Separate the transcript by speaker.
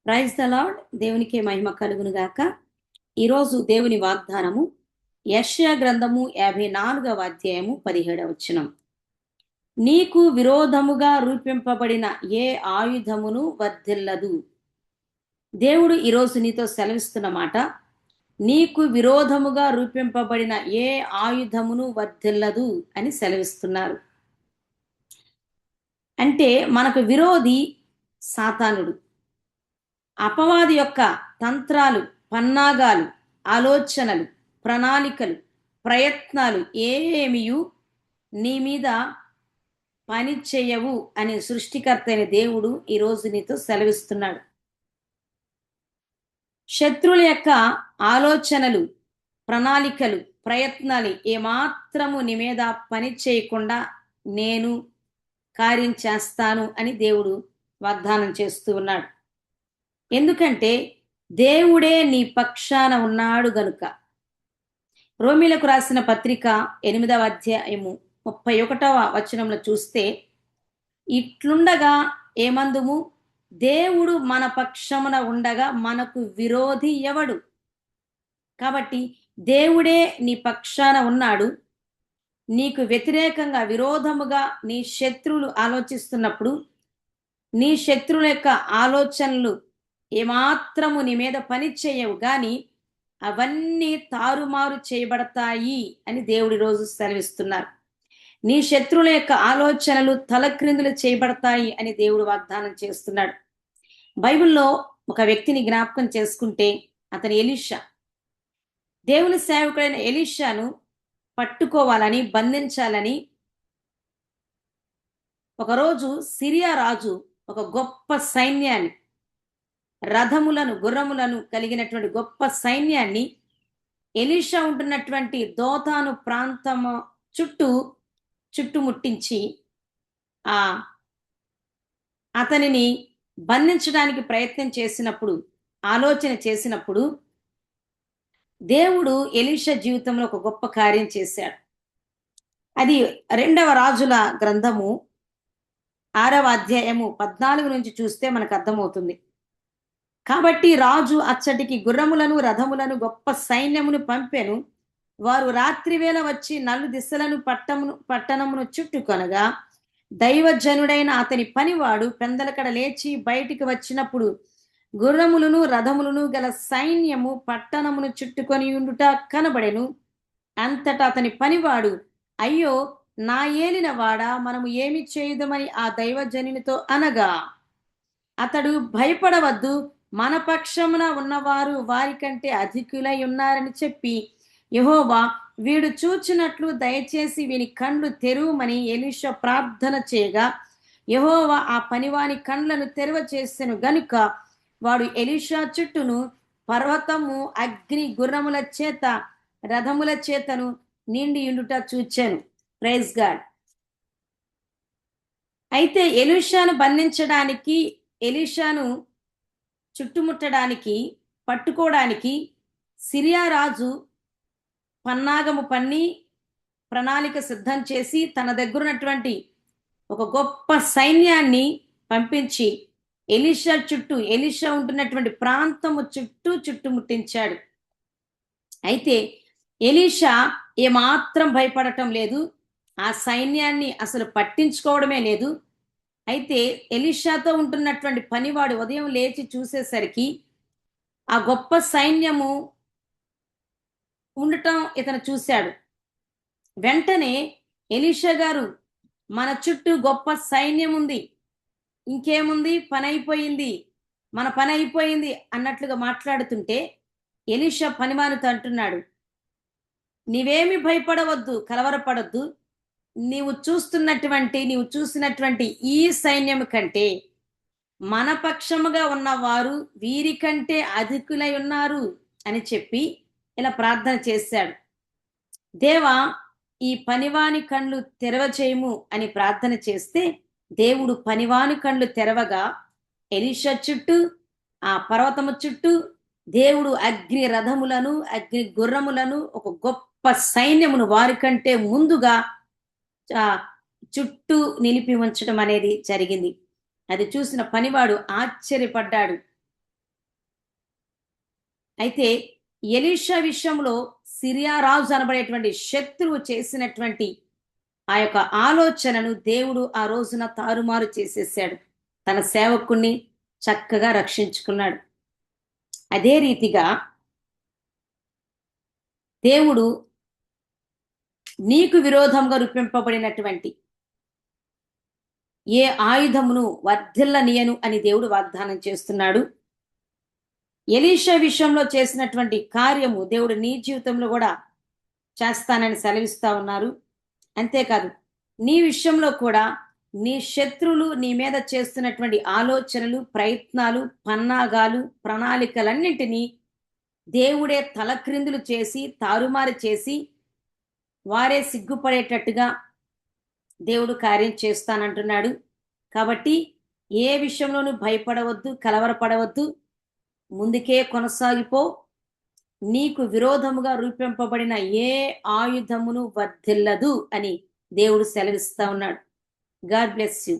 Speaker 1: Praise the lord. దేవునికి మహిమ కలుగును గాక. ఈరోజు దేవుని వాగ్దానము యెషయా గ్రంథము 54వ అధ్యాయము 17వ వచనం. నీకు విరోధముగా రూపింపబడిన ఏ ఆయుధమును వర్ధిల్లదు. దేవుడు ఈరోజు నీతో సెలవిస్తున్న మాట, నీకు విరోధముగా రూపింపబడిన ఏ ఆయుధమును వర్ధిల్లదు అని సెలవిస్తున్నారు. అంటే మనకు విరోధి సాతానుడు. అపవాది యొక్క తంత్రాలు, పన్నాగాలు, ఆలోచనలు, ప్రణాళికలు, ప్రయత్నాలు ఏమియు నీ మీద పని చేయవు అని సృష్టికర్త అయిన దేవుడు ఈరోజు నీతో సెలవిస్తున్నాడు. శత్రువుల యొక్క ఆలోచనలు, ప్రణాళికలు, ప్రయత్నాలు ఏమాత్రము నీ మీద పని చేయకుండా నేను కార్యం చేస్తాను అని దేవుడు వాగ్దానం చేస్తూ ఉన్నాడు. ఎందుకంటే దేవుడే నీ పక్షాన ఉన్నాడు గనుక. రోమీలకు రాసిన పత్రిక 8వ అధ్యాయము 31వ వచనంలో చూస్తే, ఇట్లుండగా ఏమందుము, దేవుడు మన పక్షమున ఉండగా మనకు విరోధి ఎవడు? కాబట్టి దేవుడే నీ పక్షాన ఉన్నాడు. నీకు వ్యతిరేకంగా విరోధముగా నీ శత్రువులు ఆలోచిస్తున్నప్పుడు, నీ శత్రువుల యొక్క ఆలోచనలు ఏమాత్రము నీ మీద పని చేయవు, కానీ అవన్నీ తారుమారు చేయబడతాయి అని దేవుడి రోజు సెలవిస్తున్నారు. నీ శత్రువుల యొక్క ఆలోచనలు తలక్రిందులు చేయబడతాయి అని దేవుడు వాగ్దానం చేస్తున్నాడు. బైబిల్లో ఒక వ్యక్తిని జ్ఞాపకం చేసుకుంటే అతని ఎలీషా. దేవుని సేవకుడైన ఎలీషాను పట్టుకోవాలని, బంధించాలని ఒకరోజు సిరియా రాజు ఒక గొప్ప సైన్యాన్ని, రథములను, గుర్రములను కలిగినటువంటి గొప్ప సైన్యాన్ని ఎలీషా ఉంటున్నటువంటి దోతాను ప్రాంతము చుట్టుముట్టించి అతనిని బంధించడానికి ప్రయత్నం చేసినప్పుడు, ఆలోచన చేసినప్పుడు దేవుడు ఎలీషా జీవితంలో ఒక గొప్ప కార్యం చేశాడు. అది 2వ రాజుల గ్రంథము 6వ అధ్యాయము 14 నుంచి చూస్తే మనకు అర్థమవుతుంది. కాబట్టి రాజు అచ్చటికి గుర్రములను, రథములను, గొప్ప సైన్యమును పంపెను. వారు రాత్రివేళ వచ్చి నలు దిశలను పట్టణమును చుట్టుకొనగా, దైవజనుడైన అతని పనివాడు పెందలకడ లేచి బయటికి వచ్చినప్పుడు గుర్రములను, రథములను గల సైన్యము పట్టణమును చుట్టుకొని ఉండుట కనబడెను. అంతటా అతని పనివాడు, అయ్యో నా ఏలిన వాడా, మనము ఏమి చేయుదమని ఆ దైవజనునితో అనగా, అతడు భయపడవద్దు, మన పక్షమున ఉన్నవారు వారికంటే అధికులై ఉన్నారని చెప్పి, యెహోవా వీడు చూచినట్లు దయచేసి వీని కండ్లు తెరువమని ఎలీషా ప్రార్థన చేయగా, యెహోవా ఆ పనివాని కండ్లను తెరవ చేసెను గనుక వాడు ఎలీషా చుట్టూను పర్వతము అగ్ని గుర్రముల చేత, రథముల చేతను నిండి ఉండుట చూచెను. Praise God. అయితే ఎలీషాను బంధించడానికి, ఎలీషాను చుట్టుముట్టడానికి, పట్టుకోవడానికి సిరియా రాజు పన్నాగము పన్ని, ప్రణాళిక సిద్ధం చేసి తన దగ్గరున్నటువంటి ఒక గొప్ప సైన్యాన్ని పంపించి ఎలీషా ఉంటున్నటువంటి ప్రాంతము చుట్టుముట్టించాడు. అయితే ఎలీషా ఏమాత్రం భయపడటం లేదు, ఆ సైన్యాన్ని అసలు పట్టించుకోవడమే లేదు. అయితే ఎలీషాతో ఉంటున్నటువంటి పనివాడు ఉదయం లేచి చూసేసరికి ఆ గొప్ప సైన్యము ఉండటం ఇతను చూశాడు. వెంటనే ఎలీషా గారు, మన చుట్టూ గొప్ప సైన్యం ఉంది, ఇంకేముంది, పని అయిపోయింది, మన పని అయిపోయింది అన్నట్లుగా మాట్లాడుతుంటే ఎలీషా పనివానితో అంటున్నాడు, నీవేమి భయపడవద్దు, కలవరపడద్దు. నీవు చూసినటువంటి ఈ సైన్యం కంటే మన పక్షముగా ఉన్నవారు వీరికంటే అధికులై ఉన్నారు అని చెప్పి ఇలా ప్రార్థన చేశాడు. దేవా, ఈ పనివాని కండ్లు తెరవచేయము అని ప్రార్థన చేస్తే దేవుడు పనివాని కండ్లు తెరవగా ఎలీషా చుట్టూ, ఆ పర్వతము చుట్టూ దేవుడు అగ్ని రథములను, అగ్ని గుర్రములను, ఒక గొప్ప సైన్యమును వారికంటే ముందుగా చుట్టూ నిలిపి ఉంచడం అనేది జరిగింది. అది చూసిన పనివాడు ఆశ్చర్యపడ్డాడు. అయితే ఎలీషా విషయంలో సిరియా రాజు అనబడేటువంటి శత్రువు చేసినటువంటి ఆ యొక్క ఆలోచనను దేవుడు ఆ రోజున తారుమారు చేసేసాడు. తన సేవకుణ్ణి చక్కగా రక్షించుకున్నాడు. అదే రీతిగా దేవుడు నీకు విరోధంగా రూపింపబడినటువంటి ఏ ఆయుధమును వర్ధిల్లనీయను అని దేవుడు వాగ్దానం చేస్తున్నాడు. ఎలీషా విషయంలో చేసినటువంటి కార్యము దేవుడు నీ జీవితంలో కూడా చేస్తానని సెలవిస్తా ఉన్నారు. అంతేకాదు, నీ విషయంలో కూడా నీ శత్రువులు నీ మీద చేస్తున్నటువంటి ఆలోచనలు, ప్రయత్నాలు, పన్నాగాలు, ప్రణాళికలన్నింటినీ దేవుడే తలక్రిందులు చేసి, తారుమారు చేసి, వారే సిగ్గుపడేటట్టుగా దేవుడు కార్యం చేస్తానంటున్నాడు. కాబట్టి ఏ విషయంలోనూ భయపడవద్దు, కలవరపడవద్దు. ముందుకే కొనసాగిపో. నీకు విరోధముగా రూపింపబడిన ఏ ఆయుధమును వర్ధిల్లదు అని దేవుడు సెలవిస్తా ఉన్నాడు. God bless you.